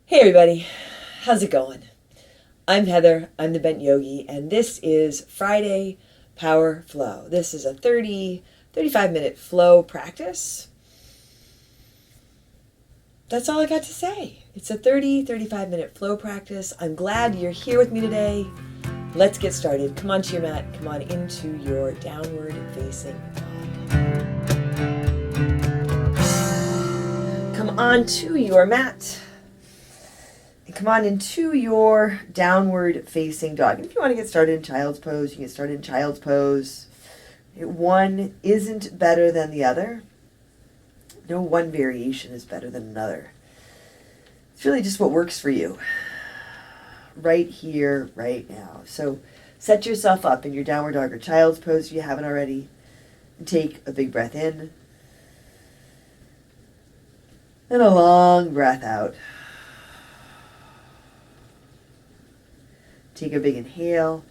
Hey everybody, how's it going? I'm Heather, I'm the Bent Yogi, and this is Friday Power Flow. This is a 35-minute flow practice. That's all I got to say. It's a 35-minute flow practice. I'm glad you're here with me today. Let's get started. Come onto your mat, come on into your downward facing dog. Come onto your mat. And come on into your downward facing dog. And if you want to get started in child's pose, you can get started in child's pose. One isn't better than the other. No one variation is better than another. It's really just what works for you. Right here, right now. So set yourself up in your downward dog or child's pose if you haven't already. And take a big breath in. And a long breath out. Take a big inhale.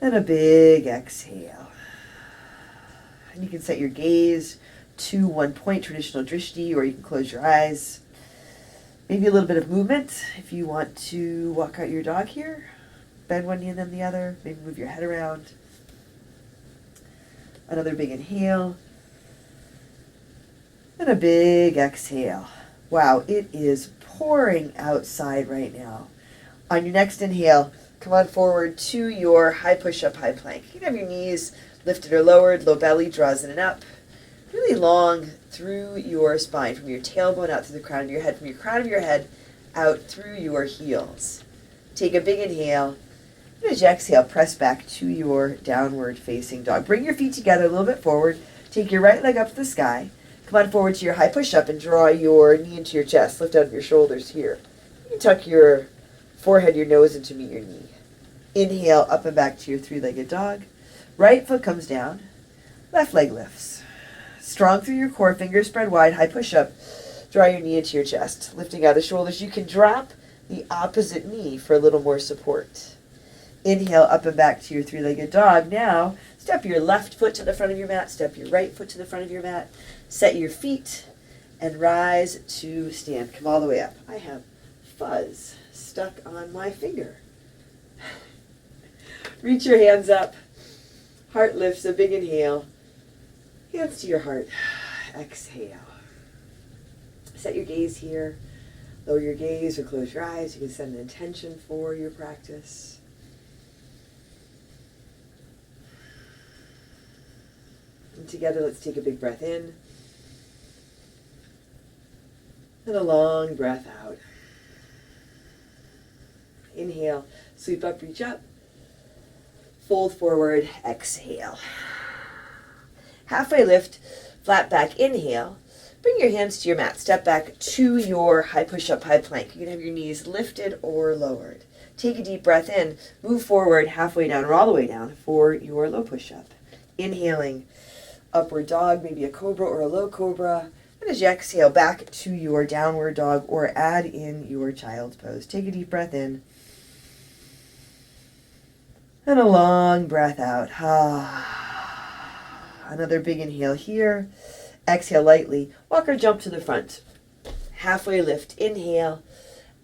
And a big exhale. And you can set your gaze to one point, traditional drishti, or you can close your eyes. Maybe a little bit of movement if you want to walk out your dog here. Bend one knee and then the other. Maybe move your head around. Another big inhale. And a big exhale. Wow, it is pouring outside right now. On your next inhale, come on forward to your high push-up, high plank. You can have your knees lifted or lowered, low belly draws in and up. Really long through your spine, from your tailbone out to the crown of your head, from your crown of your head out through your heels. Take a big inhale. And as you exhale, press back to your downward facing dog. Bring your feet together a little bit forward. Take your right leg up to the sky. Come on forward to your high push-up and draw your knee into your chest. Lift out your shoulders here. You can tuck your forehead, your nose into meet your knee. Inhale, up and back to your three-legged dog. Right foot comes down. Left leg lifts. Strong through your core, fingers spread wide, high push-up. Draw your knee into your chest. Lifting out the shoulders. You can drop the opposite knee for a little more support. Inhale, up and back to your three-legged dog. Now, step your left foot to the front of your mat. Step your right foot to the front of your mat. Set your feet and rise to stand. Come all the way up. I have fuzz stuck on my finger. Reach your hands up. Heart lifts, a big inhale. Hands to your heart. Exhale. Set your gaze here. Lower your gaze or close your eyes. You can set an intention for your practice. And together, let's take a big breath in. And a long breath out. Inhale, sweep up, reach up. Fold forward, exhale. Halfway lift, flat back, inhale. Bring your hands to your mat. Step back to your high push-up, high plank. You can have your knees lifted or lowered. Take a deep breath in. Move forward, halfway down or all the way down for your low push-up. Inhaling, upward dog, maybe a cobra or a low cobra. And as you exhale, back to your downward dog or add in your child's pose. Take a deep breath in. And a long breath out. Another big inhale here. Exhale lightly. Walk or jump to the front. Halfway lift. Inhale.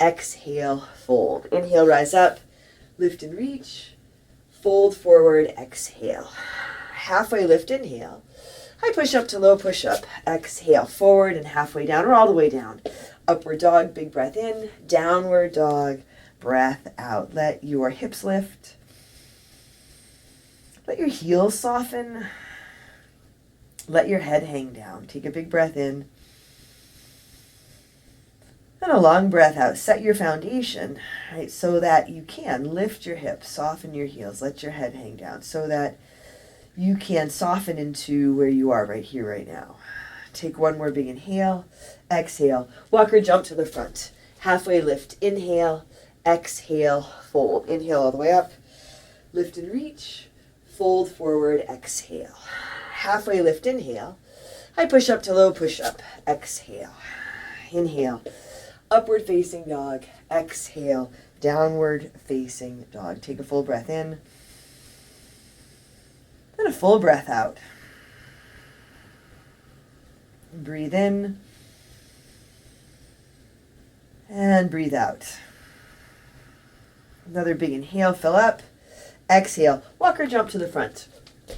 Exhale. Fold. Inhale, rise up. Lift and reach. Fold forward. Exhale. Halfway lift. Inhale. High push up to low push up. Exhale. Forward and halfway down or all the way down. Upward dog. Big breath in. Downward dog. Breath out. Let your hips lift. Let your heels soften. Let your head hang down. Take a big breath in. And a long breath out. Set your foundation, right, so that you can lift your hips, soften your heels, let your head hang down, so that you can soften into where you are right here, right now. Take one more big inhale. Exhale. Walk or jump to the front. Halfway lift. Inhale. Exhale. Fold. Inhale all the way up. Lift and reach. Fold forward, exhale. Halfway lift, inhale. High push up to low push up, exhale. Inhale, upward facing dog, exhale, downward facing dog. Take a full breath in. And a full breath out. Breathe in. And breathe out. Another big inhale, fill up. Exhale, walk or jump to the front.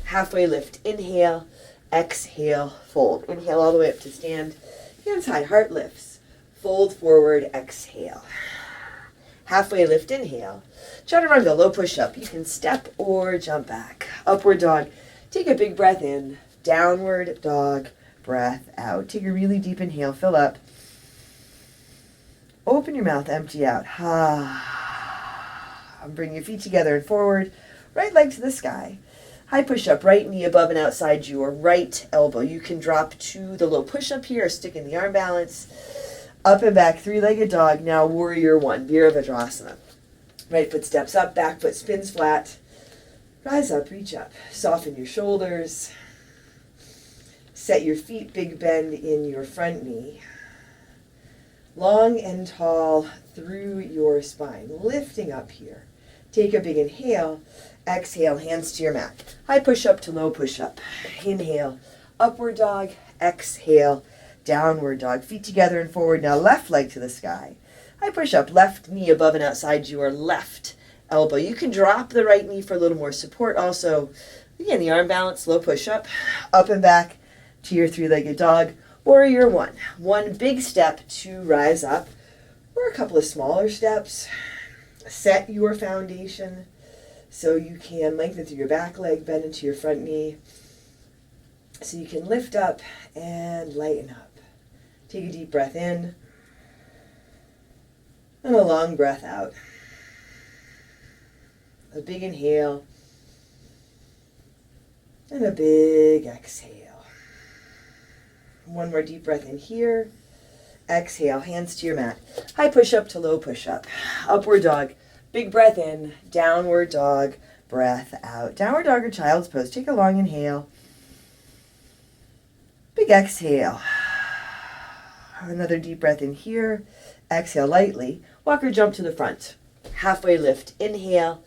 Halfway lift, inhale, exhale, fold. Inhale all the way up to stand. Hands high, heart lifts. Fold forward, exhale. Halfway lift, inhale. Chaturanga, low push-up. You can step or jump back. Upward dog. Take a big breath in. Downward dog, breath out. Take a really deep inhale, fill up. Open your mouth, empty out. Bring your feet together and forward. Right leg to the sky. High push-up, right knee above and outside your right elbow. You can drop to the low push-up here or stick in the arm balance. Up and back, three-legged dog. Now warrior one, Virabhadrasana. Right foot steps up, back foot spins flat. Rise up, reach up. Soften your shoulders. Set your feet, big bend in your front knee. Long and tall through your spine. Lifting up here. Take a big inhale. Exhale, hands to your mat. High push-up to low push-up. Inhale, upward dog. Exhale, downward dog. Feet together and forward. Now left leg to the sky. High push-up, left knee above and outside your left elbow. You can drop the right knee for a little more support. Also, again, the arm balance, low push-up. Up and back to your three-legged dog. Warrior one. One big step to rise up, or a couple of smaller steps. Set your foundation so you can lengthen through your back leg, bend into your front knee, so you can lift up and lighten up. Take a deep breath in and a long breath out. A big inhale and a big exhale. One more deep breath in here. Exhale, hands to your mat. High push-up to low push-up. Upward dog. Big breath in. Downward dog. Breath out. Downward dog or child's pose. Take a long inhale. Big exhale. Another deep breath in here. Exhale lightly. Walk or jump to the front. Halfway lift. Inhale.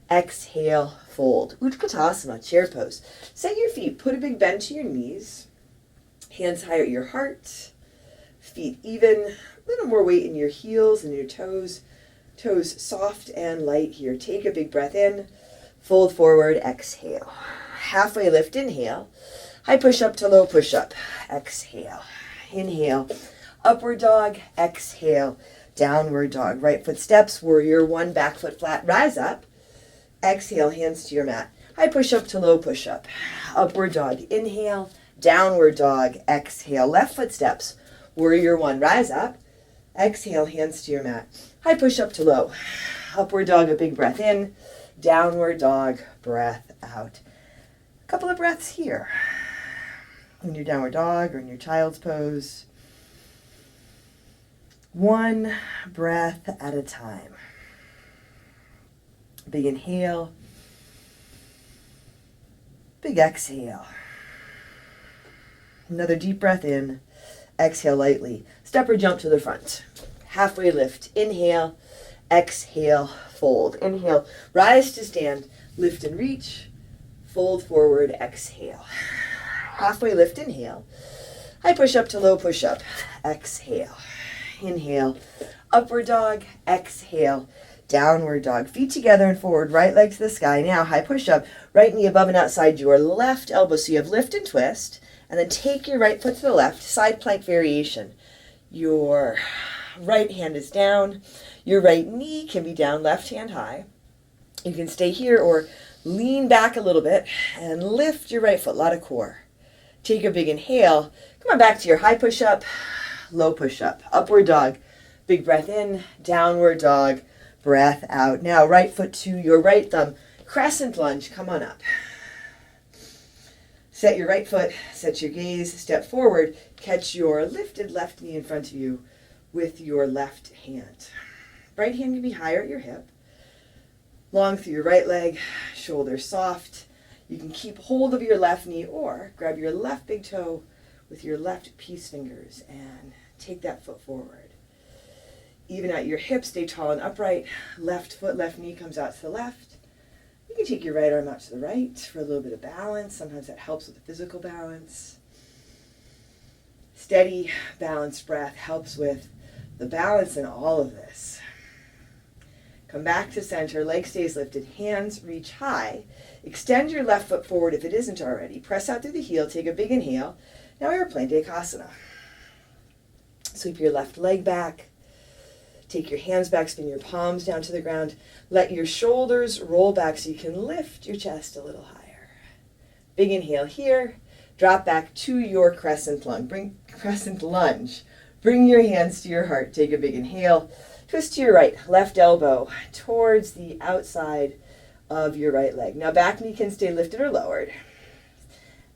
Exhale. Fold. Utkatasana, chair pose. Set your feet. Put a big bend to your knees. Hands higher at your heart. Feet even. A little more weight in your heels and your toes. Toes soft and light here. Take a big breath in. Fold forward. Exhale. Halfway lift. Inhale. High push-up to low push-up. Exhale. Inhale. Upward dog. Exhale. Downward dog. Right foot steps. Warrior one. Back foot flat. Rise up. Exhale. Hands to your mat. High push-up to low push-up. Upward dog. Inhale. Downward dog. Exhale. Left foot steps. Warrior one. Rise up. Exhale. Hands to your mat. High push-up to low. Upward dog. A big breath in. Downward dog. Breath out. A couple of breaths here. In your downward dog or in your child's pose. One breath at a time. Big inhale. Big exhale. Another deep breath in. Exhale lightly. Step or jump to the front. Halfway lift. Inhale. Exhale. Fold. Inhale. Rise to stand. Lift and reach. Fold forward. Exhale. Halfway lift. Inhale. High push up to low push up. Exhale. Inhale. Upward dog. Exhale. Downward dog. Feet together and forward. Right leg to the sky. Now high push up. Right knee above and outside your left elbow. So you have lift and twist. And then take your right foot to the left. Side plank variation. Your right hand is down. Your right knee can be down. Left hand high. You can stay here or lean back a little bit and lift your right foot. A lot of core. Take a big inhale. Come on back to your high push up. Low push up. Upward dog. Big breath in. Downward dog. Breath out. Now right foot to your right thumb. Crescent lunge. Come on up. Set your right foot. Set your gaze. Step forward. Catch your lifted left knee in front of you with your left hand. Right hand can be higher at your hip. Long through your right leg. Shoulders soft. You can keep hold of your left knee or grab your left big toe with your left peace fingers and take that foot forward. Even out your hips, stay tall and upright. Left foot, left knee comes out to the left. You can take your right arm out to the right for a little bit of balance. Sometimes that helps with the physical balance. Steady, balanced breath helps with the balance in all of this. Come back to center, leg stays lifted, hands reach high. Extend your left foot forward if it isn't already. Press out through the heel, take a big inhale. Now airplane Decasana. Sweep your left leg back. Take your hands back, spin your palms down to the ground. Let your shoulders roll back so you can lift your chest a little higher. Big inhale here. Drop back to your crescent lunge. Bring your hands to your heart. Take a big inhale. Twist to your right, left elbow towards the outside of your right leg. Now back knee can stay lifted or lowered.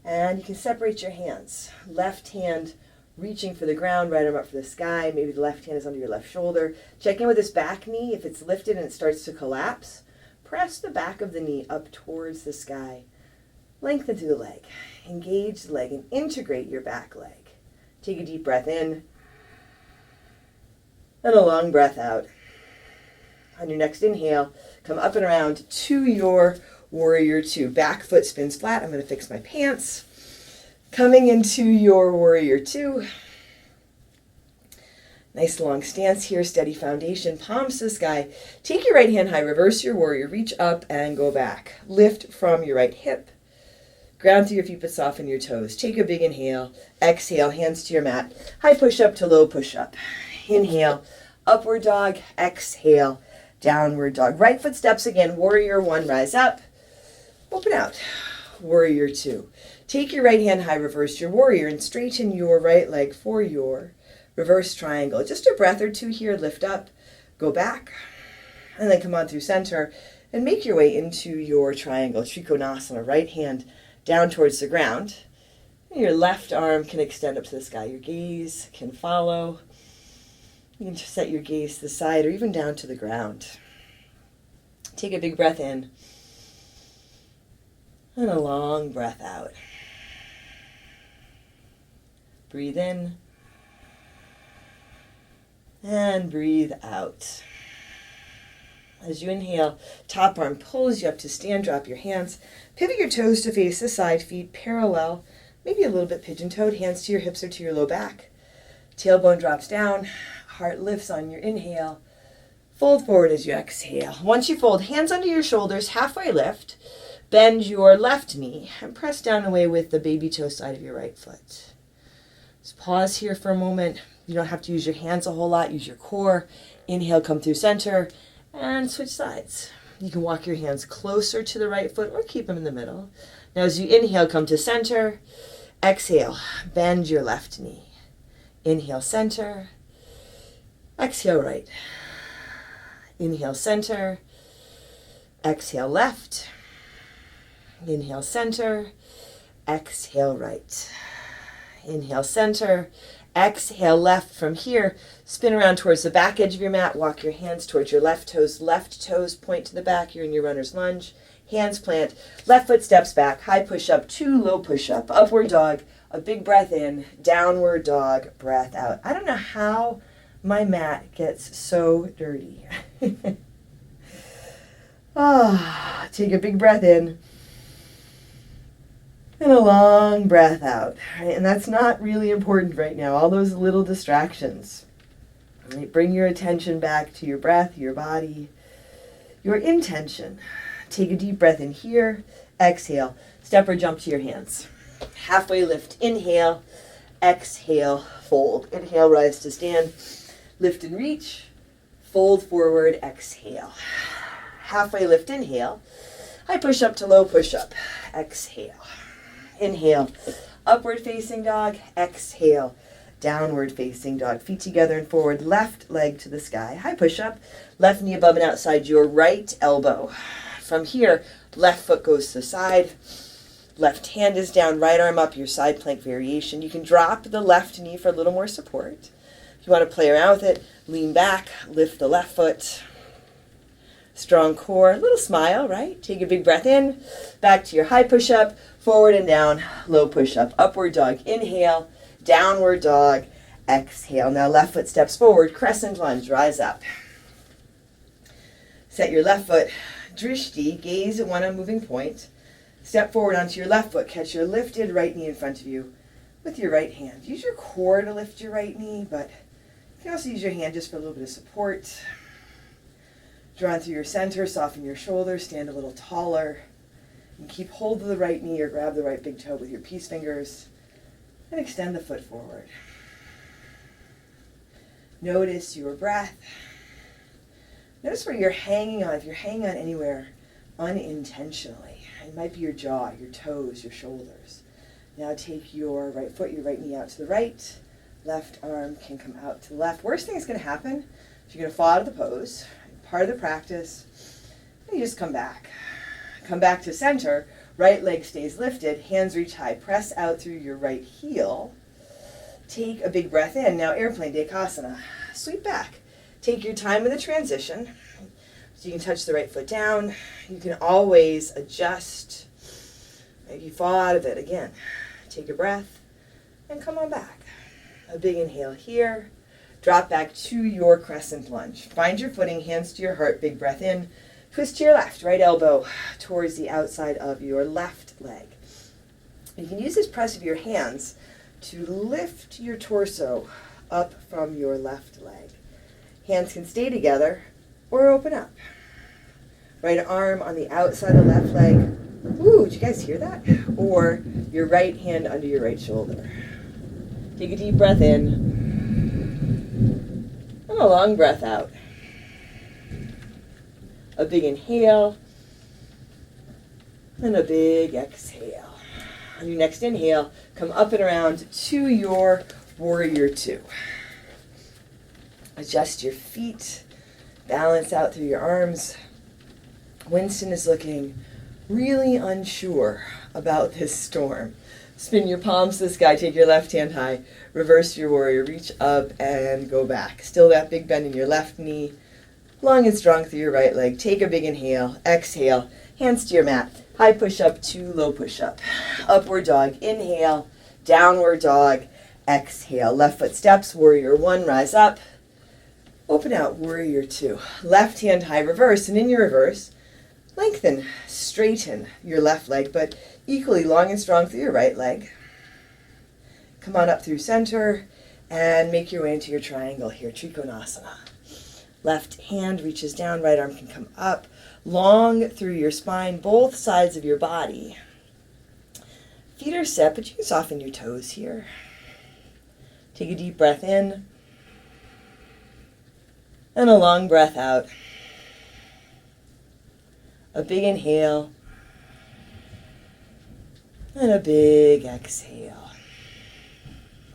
And you can separate your hands. Left hand reaching for the ground, right arm up for the sky. Maybe the left hand is under your left shoulder. Check in with this back knee. If it's lifted and it starts to collapse, press the back of the knee up towards the sky. Lengthen through the leg. Engage the leg and integrate your back leg. Take a deep breath in. And a long breath out. On your next inhale, come up and around to your warrior two. Back foot spins flat. I'm going to fix my pants. Coming into your warrior two. Nice long stance here, steady foundation, palms to the sky. Take your right hand high, reverse your warrior, reach up and go back. Lift from your right hip. Ground through your feet but soften your toes. Take a big inhale. Exhale, hands to your mat. High push up to low push up. Inhale, upward dog. Exhale, downward dog. Right foot steps again. Warrior one, rise up. Open out. Warrior two. Take your right hand high, reverse your warrior, and straighten your right leg for your reverse triangle. Just a breath or two here. Lift up, go back, and then come on through center and make your way into your triangle. Trikonasana. Right hand down towards the ground. And your left arm can extend up to the sky. Your gaze can follow. You can just set your gaze to the side or even down to the ground. Take a big breath in and a long breath out. Breathe in and breathe out. As you inhale, top arm pulls you up to stand. Drop your hands. Pivot your toes to face the side, feet parallel, maybe a little bit pigeon-toed, hands to your hips or to your low back. Tailbone drops down, heart lifts on your inhale. Fold forward as you exhale. Once you fold, hands under your shoulders, halfway lift. Bend your left knee and press down away with the baby toe side of your right foot. Just pause here for a moment. You don't have to use your hands a whole lot. Use your core. Inhale, come through center, and switch sides. You can walk your hands closer to the right foot or keep them in the middle. Now as you inhale, come to center. Exhale, bend your left knee. Inhale, center. Exhale, right. Inhale, center. Exhale, left. Inhale, center. Exhale, right. Inhale, center. Exhale, left. From here, spin around towards the back edge of your mat. Walk your hands towards your left toes. Left toes point to the back. You're in your runner's lunge. Hands plant. Left foot steps back. High push up to low push up. Upward dog. A big breath in. Downward dog. Breath out. I don't know how my mat gets so dirty. Take a big breath in. And a long breath out. Right? And that's not really important right now. All those little distractions. Right? Bring your attention back to your breath, your body, your intention. Take a deep breath in here. Exhale. Step or jump to your hands. Halfway lift. Inhale. Exhale. Fold. Inhale, rise to stand. Lift and reach. Fold forward. Exhale. Halfway lift. Inhale. High push up to low push up. Exhale. Inhale, upward facing dog. Exhale, downward facing dog. Feet together and forward, left leg to the sky. High push up, left knee above and outside your right elbow. From here, left foot goes to the side. Left hand is down, right arm up, your side plank variation. You can drop the left knee for a little more support. If you want to play around with it, lean back, lift the left foot. Strong core, little smile, right? Take a big breath in, back to your high push-up, forward and down, low push-up, upward dog, inhale, downward dog, exhale. Now left foot steps forward, crescent lunge, rise up. Set your left foot, drishti, gaze at one unmoving point. Step forward onto your left foot, catch your lifted right knee in front of you with your right hand. Use your core to lift your right knee, but You can also use your hand just for a little bit of support. Draw through your center, soften your shoulders, stand a little taller. And keep hold of the right knee or grab the right big toe with your peace fingers. And extend the foot forward. Notice your breath. Notice where you're hanging on. If you're hanging on anywhere unintentionally, it might be your jaw, your toes, your shoulders. Now take your right foot, your right knee out to the right. Left arm can come out to the left. Worst thing that's going to happen is you're going to fall out of the pose. Part of the practice. And you just come back. Come back to center. Right leg stays lifted. Hands reach high. Press out through your right heel. Take a big breath in. Now airplane, Decasana. Sweep back. Take your time with the transition. So you can touch the right foot down. You can always adjust. If you fall out of it, again, take a breath and come on back. A big inhale here. Drop back to your crescent lunge. Find your footing, hands to your heart, big breath in. Twist to your left, right elbow towards the outside of your left leg. You can use this press of your hands to lift your torso up from your left leg. Hands can stay together or open up. Right arm on the outside of the left leg. Ooh, did you guys hear that? Or your right hand under your right shoulder. Take a deep breath in. And a long breath out. A big inhale. And a big exhale. On your next inhale, come up and around to your warrior two. Adjust your feet. Balance out through your arms. Winston is looking really unsure about this storm. Spin your palms to the sky, take your left hand high, reverse your warrior, reach up and go back. Still that big bend in your left knee, long and strong through your right leg. Take a big inhale, exhale, hands to your mat. High push-up to low push-up. Upward dog, inhale, downward dog, exhale. Left foot steps, warrior one, rise up. Open out, warrior two. Left hand high, reverse, and in your reverse, lengthen, straighten your left leg, but equally long and strong through your right leg. Come on up through center and make your way into your triangle here, Trikonasana. Left hand reaches down, right arm can come up, long through your spine, both sides of your body. Feet are set, but you can soften your toes here. Take a deep breath in and a long breath out. A big inhale and a big exhale.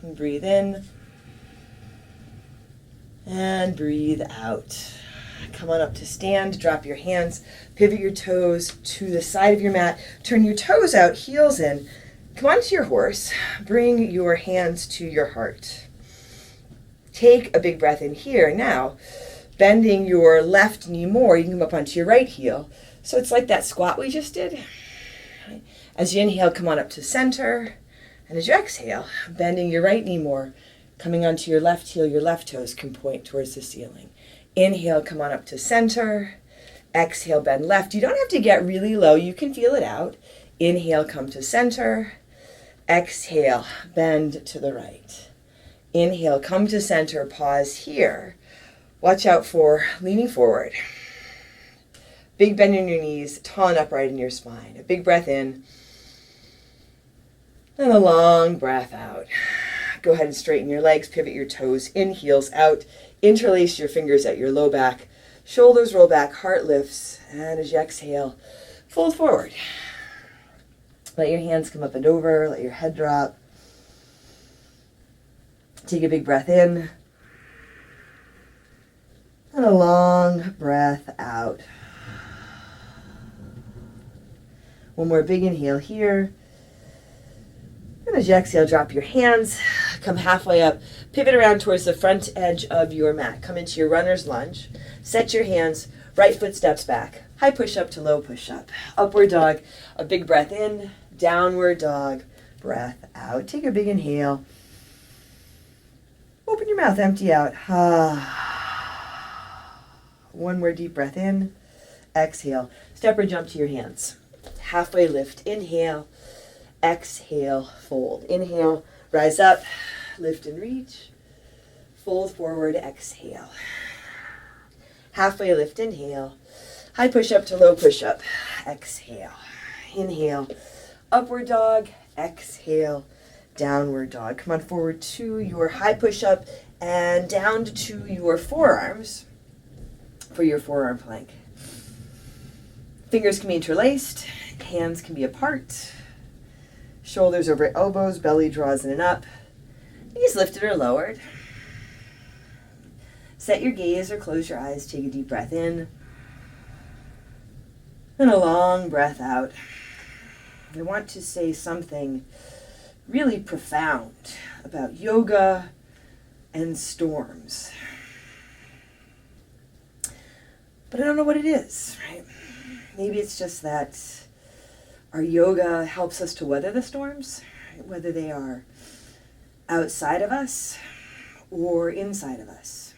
And breathe in and breathe out. Come on up to stand, drop your hands, pivot your toes to the side of your mat, turn your toes out, heels in. Come onto your horse, bring your hands to your heart. Take a big breath in here. Now, bending your left knee more, you can come up onto your right heel. So it's like that squat we just did. As you inhale, come on up to center. And as you exhale, bending your right knee more, coming onto your left heel, your left toes can point towards the ceiling. Inhale, come on up to center. Exhale, bend left. You don't have to get really low. You can feel it out. Inhale, come to center. Exhale, bend to the right. Inhale, come to center, pause here. Watch out for leaning forward. Big bend in your knees, tall and upright in your spine. A big breath in. And a long breath out. Go ahead and straighten your legs, pivot your toes in, heels out. Interlace your fingers at your low back. Shoulders roll back, heart lifts. And as you exhale, fold forward. Let your hands come up and over, let your head drop. Take a big breath in. And a long breath out. One more big inhale here. And as you exhale, drop your hands, come halfway up, pivot around towards the front edge of your mat. Come into your runner's lunge. Set your hands, right foot steps back. High push-up to low push-up. Upward dog, a big breath in. Downward dog, breath out. Take a big inhale. Open your mouth, empty out. One more deep breath in. Exhale. Step or jump to your hands. Halfway lift. Inhale. Exhale. Fold. Inhale. Rise up. Lift and reach. Fold forward, exhale. Halfway lift, inhale. High push-up to low push-up. Exhale. Inhale. Upward dog. Exhale. Downward dog. Come on forward to your high push-up and down to your forearms for your forearm plank. Fingers can be interlaced. Hands can be apart. Shoulders over elbows. Belly draws in and up. Knees lifted or lowered. Set your gaze or close your eyes. Take a deep breath in. And a long breath out. I want to say something really profound about yoga and storms. But I don't know what it is, right? Maybe it's just that our yoga helps us to weather the storms, whether they are outside of us or inside of us.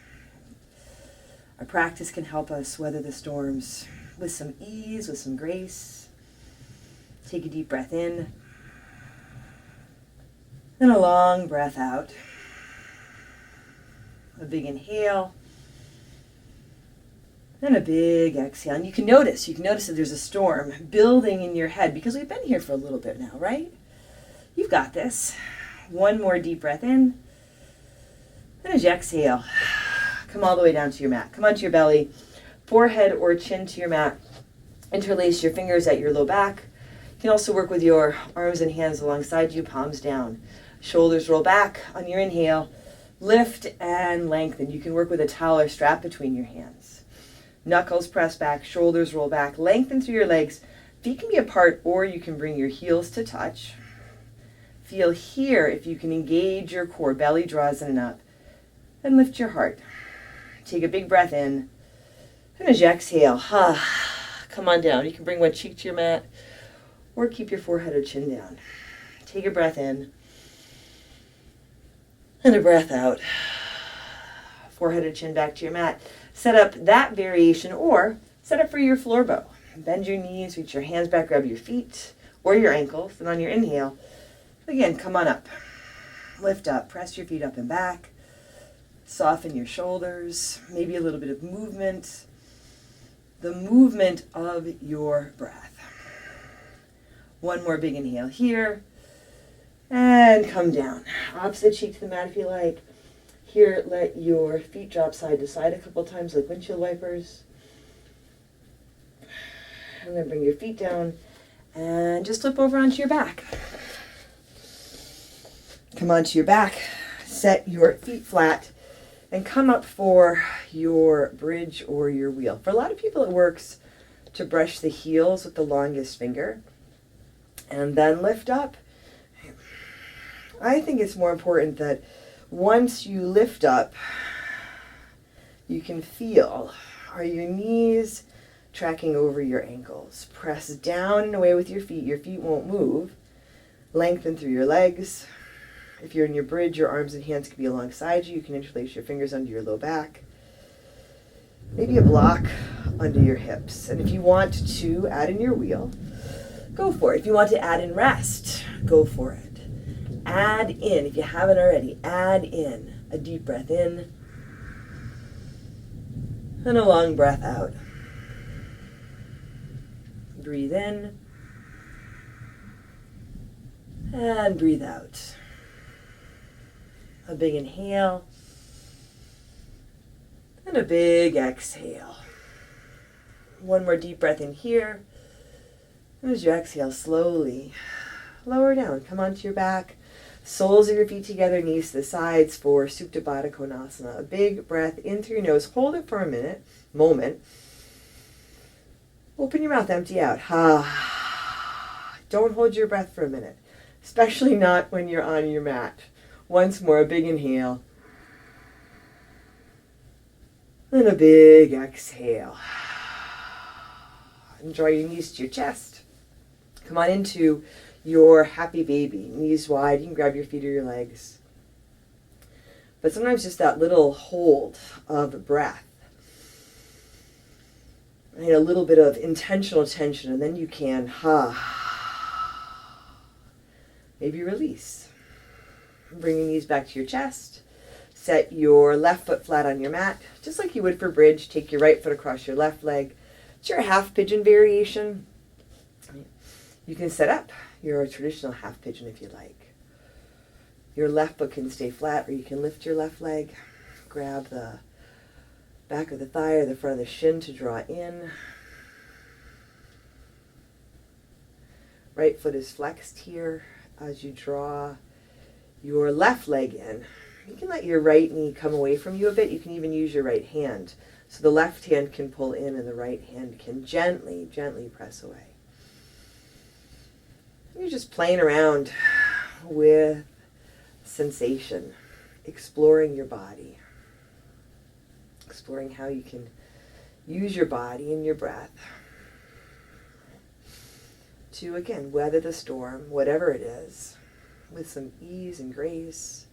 Our practice can help us weather the storms with some ease, with some grace. Take a deep breath in. And a long breath out. A big inhale. And a big exhale. And you can notice that there's a storm building in your head because we've been here for a little bit now, right? You've got this. One more deep breath in. And as you exhale, come all the way down to your mat. Come onto your belly, forehead or chin to your mat. Interlace your fingers at your low back. You can also work with your arms and hands alongside you, palms down. Shoulders roll back on your inhale. Lift and lengthen. You can work with a towel or strap between your hands. Knuckles press back, shoulders roll back. Lengthen through your legs. Feet can be apart or you can bring your heels to touch. Feel here if you can engage your core. Belly draws in and up. And lift your heart. Take a big breath in. And as you exhale, come on down. You can bring one cheek to your mat or keep your forehead or chin down. Take a breath in. And a breath out. Forehead or chin back to your mat. Set up that variation or set up for your floor bow. Bend your knees, reach your hands back, grab your feet or your ankles. And on your inhale, again, come on up. Lift up, press your feet up and back. Soften your shoulders, maybe a little bit of movement. The movement of your breath. One more big inhale here. And come down. Opposite cheek to the mat if you like. Here, let your feet drop side to side a couple times like windshield wipers. And then bring your feet down and just flip over onto your back. Come onto your back. Set your feet flat. And come up for your bridge or your wheel. For a lot of people, it works to brush the heels with the longest finger and then lift up. I think it's more important that once you lift up, you can feel, are your knees tracking over your ankles? Press down and away with your feet. Your feet won't move. Lengthen through your legs. If you're in your bridge, your arms and hands can be alongside you. You can interlace your fingers under your low back. Maybe a block under your hips. And if you want to add in your wheel, go for it. If you want to add in rest, go for it. Add in, if you haven't already, add in a deep breath in and a long breath out. Breathe in and breathe out. A big inhale and a big exhale. One more deep breath in here. And as you exhale, slowly lower down. Come onto your back. Soles of your feet together, knees to the sides for Supta Baddha Konasana. A big breath in through your nose. Hold it for a moment. Open your mouth, empty out. Don't hold your breath for a minute, especially not when you're on your mat. Once more, a big inhale. And a big exhale. And draw your knees to your chest. Come on into your happy baby. Knees wide. You can grab your feet or your legs. But sometimes just that little hold of breath. And a little bit of intentional tension. And then you can, maybe release. Bring your knees back to your chest. Set your left foot flat on your mat, just like you would for bridge. Take your right foot across your left leg. It's your half pigeon variation. You can set up your traditional half pigeon if you like. Your left foot can stay flat, or you can lift your left leg. Grab the back of the thigh or the front of the shin to draw in. Right foot is flexed here as you draw your left leg in. You can let your right knee come away from you a bit. You can even use your right hand. So the left hand can pull in and the right hand can gently, gently press away. You're just playing around with sensation, exploring your body, exploring how you can use your body and your breath to, again, weather the storm, whatever it is, with some ease and grace.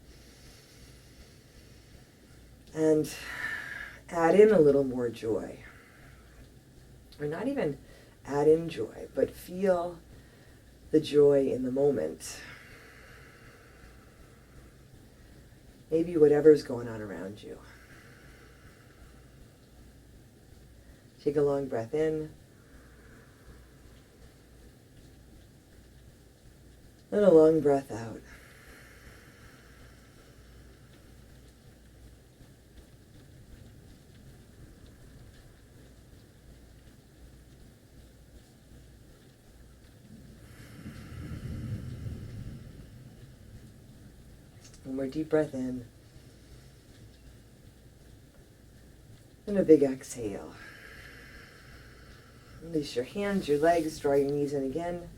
And add in a little more joy. Or not even add in joy, but feel the joy in the moment. Maybe whatever's going on around you. Take a long breath in. And a long breath out. One more deep breath in. And a big exhale. Release your hands, your legs, draw your knees in again.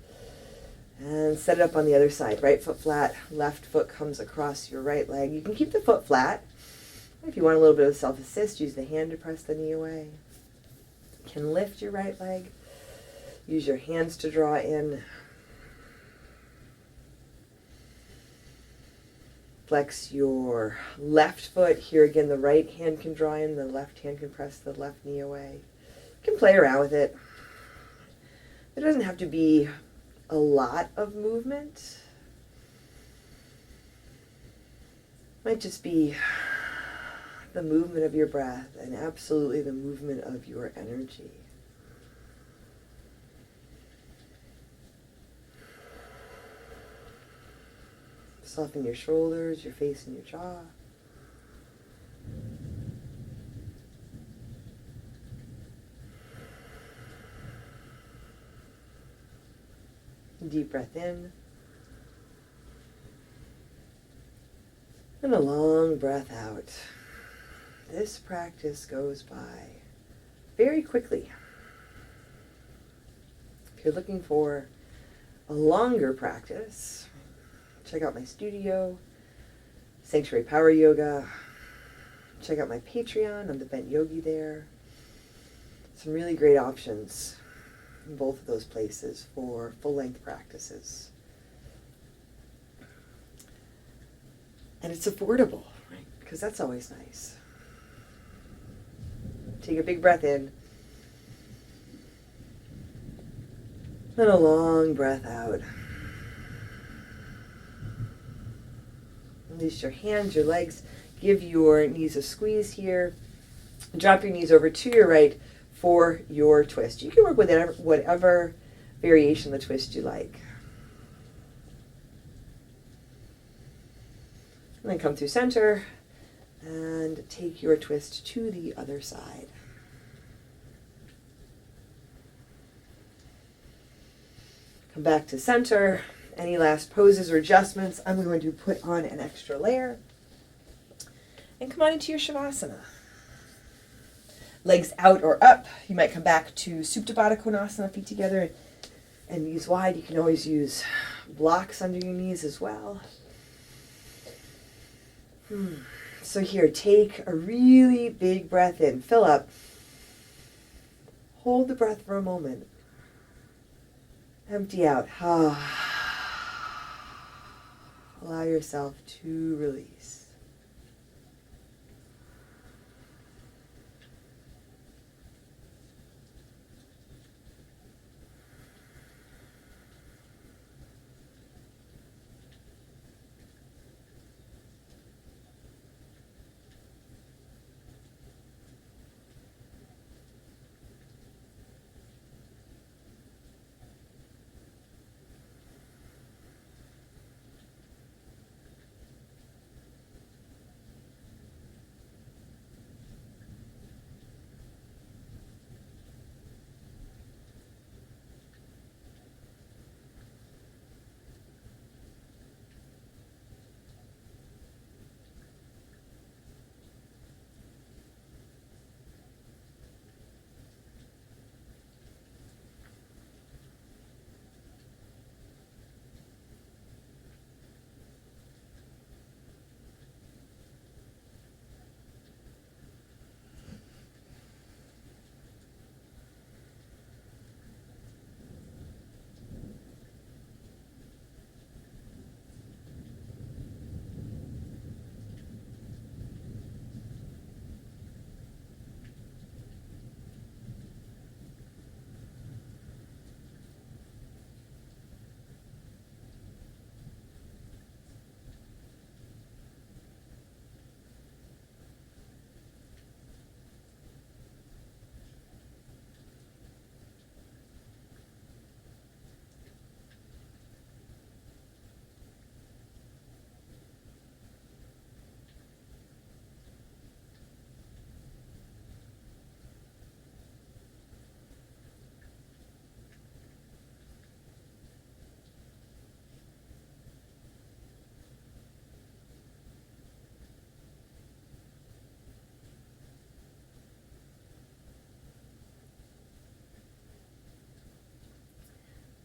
And set it up on the other side. Right foot flat, left foot comes across your right leg. You can keep the foot flat. If you want a little bit of self-assist, use the hand to press the knee away. You can lift your right leg. Use your hands to draw in. Flex your left foot. Here again, the right hand can draw in, the left hand can press the left knee away. You can play around with it. It doesn't have to be a lot of movement. It might just be the movement of your breath and absolutely the movement of your energy. Soften your shoulders, your face, and your jaw. Deep breath in. And a long breath out. This practice goes by very quickly. If you're looking for a longer practice, check out my studio, Sanctuary Power Yoga. Check out my Patreon. I'm the Bent Yogi there. Some really great options in both of those places for full-length practices. And it's affordable, right? Because that's always nice. Take a big breath in. And a long breath out. Release your hands, your legs. Give your knees a squeeze here. Drop your knees over to your right for your twist. You can work with whatever variation of the twist you like. And then come through center and take your twist to the other side. Come back to center. Any last poses or adjustments? I'm going to put on an extra layer. And come on into your Shavasana. Legs out or up. You might come back to Supta Baddha Konasana, feet together and knees wide. You can always use blocks under your knees as well. So here, take a really big breath in. Fill up. Hold the breath for a moment. Empty out. Allow yourself to release.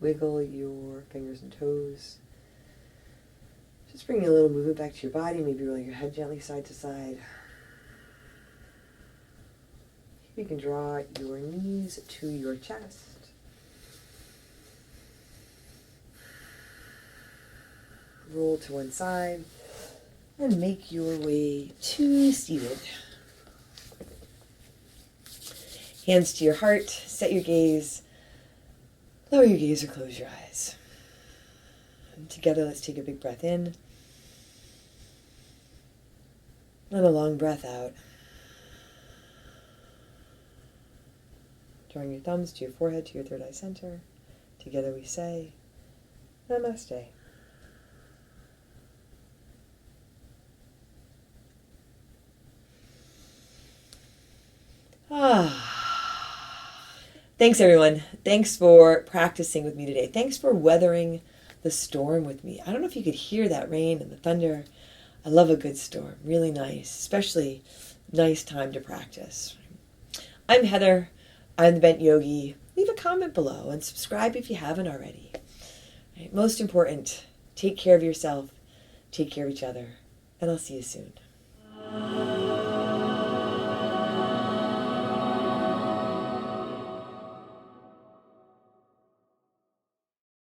wiggle your fingers and toes. Just bring a little movement back to your body. Maybe roll your head gently side to side. You can draw your knees to your chest. Roll to one side and make your way to seated. Hands to your heart, set your gaze, lower your gaze or close your eyes. And together, let's take a big breath in and a long breath out. Drawing your thumbs to your forehead, to your third eye center. Together we say, Namaste. Thanks, everyone. Thanks for practicing with me today. Thanks for weathering the storm with me. I don't know if you could hear that rain and the thunder. I love a good storm. Really nice, especially nice time to practice. I'm Heather. I'm the Bent Yogi. Leave a comment below and subscribe if you haven't already. Right, most important, take care of yourself, take care of each other, and I'll see you soon.